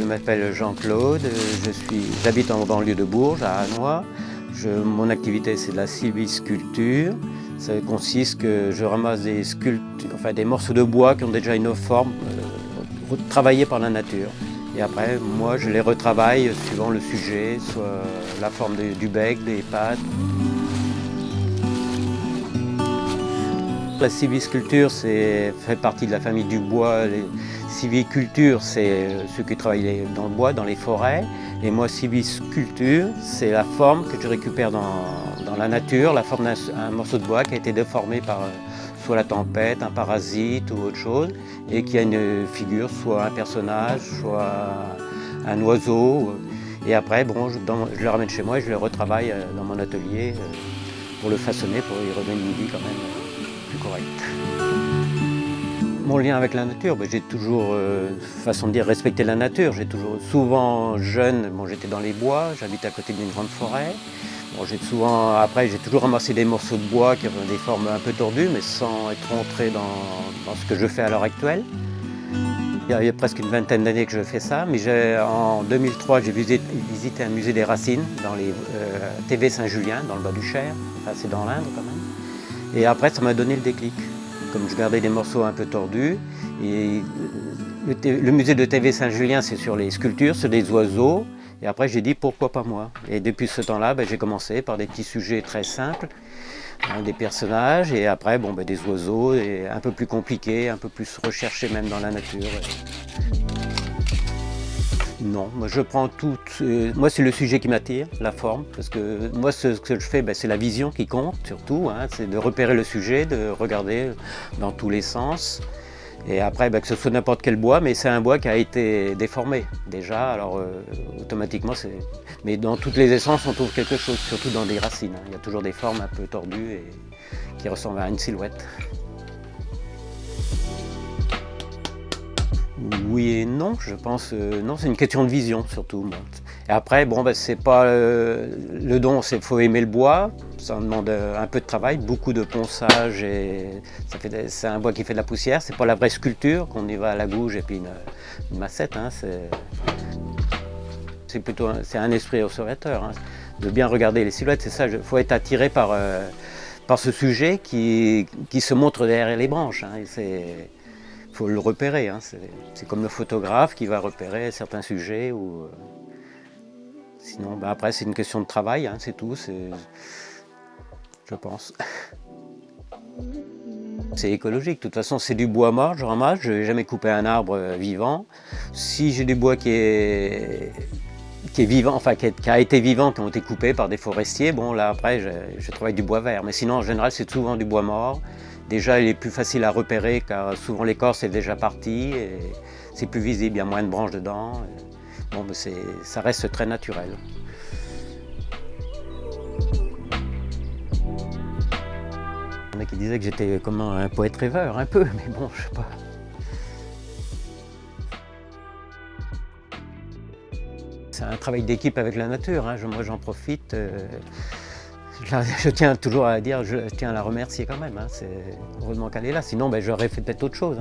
m'appelle Jean-Claude, j'habite en banlieue de Bourges, à Hannois. Mon activité, c'est de la sylvisculture. Ça consiste que je ramasse des morceaux de bois qui ont déjà une forme travaillée par la nature. Et après, moi, je les retravaille suivant le sujet, soit la forme du bec, des pattes. La sylvisculture fait partie de la famille du bois. Sylviculture, c'est ceux qui travaillent dans le bois, dans les forêts. Et moi, sylvisculture, c'est la forme que je récupère dans la nature, la forme d'un morceau de bois qui a été déformé par soit la tempête, un parasite ou autre chose, et qui a une figure, soit un personnage, soit un oiseau. Et après, bon, je le ramène chez moi et je le retravaille dans mon atelier pour le façonner, pour y redonner une vie quand même plus correcte. Mon lien avec la nature, j'ai toujours, façon de dire, respecté la nature. J'ai toujours, souvent jeune, j'étais dans les bois, j'habitais à côté d'une grande forêt. Après, j'ai toujours ramassé des morceaux de bois qui avaient des formes un peu tordues, mais sans être rentré dans ce que je fais à l'heure actuelle. Il y a presque une vingtaine d'années que je fais ça, mais en 2003, j'ai visité un musée des racines dans les TV Saint-Julien, dans le bas du Cher, enfin, c'est dans l'Indre quand même. Et après, ça m'a donné le déclic. Comme je gardais des morceaux un peu tordus, et le musée de TV Saint-Julien, c'est sur les sculptures, sur des oiseaux. Et après, j'ai dit pourquoi pas moi. Et depuis ce temps-là, j'ai commencé par des petits sujets très simples, des personnages, et après, des oiseaux, et un peu plus compliqués, un peu plus recherchés même dans la nature. Non, moi je prends tout. Moi, c'est le sujet qui m'attire, la forme, parce que moi, ce que je fais, c'est la vision qui compte surtout. C'est de repérer le sujet, de regarder dans tous les sens. Et après, que ce soit n'importe quel bois, mais c'est un bois qui a été déformé déjà, alors automatiquement, mais dans toutes les essences, on trouve quelque chose, surtout dans des racines. Il y a toujours des formes un peu tordues et qui ressemblent à une silhouette. Oui et non, je pense. Non, c'est une question de vision surtout. Et après, c'est pas le don, il faut aimer le bois. Ça demande un peu de travail, beaucoup de ponçage et c'est un bois qui fait de la poussière. C'est pas la vraie sculpture qu'on y va à la gouge et puis une massette. C'est plutôt un esprit observateur, de bien regarder les silhouettes. C'est ça. Il faut être attiré par ce sujet qui se montre derrière les branches. Il faut le repérer, c'est comme le photographe qui va repérer certains sujets. Sinon, après, c'est une question de travail, c'est tout, je pense. C'est écologique, de toute façon, c'est du bois mort, je ramasse, je n'ai jamais coupé un arbre vivant. Si j'ai du bois qui est vivant, qui a été vivant, qui ont été coupés par des forestiers, là après, je travaille du bois vert. Mais sinon, en général, c'est souvent du bois mort. Déjà, il est plus facile à repérer car souvent l'écorce est déjà partie et c'est plus visible, il y a moins de branches dedans. Ça reste très naturel. Il y en a qui disaient que j'étais comme un poète rêveur, un peu, mais bon, je sais pas. C'est un travail d'équipe avec la nature, moi j'en profite. Je tiens toujours à dire, je tiens à la remercier quand même. C'est heureusement qu'elle est là, sinon j'aurais fait peut-être autre chose.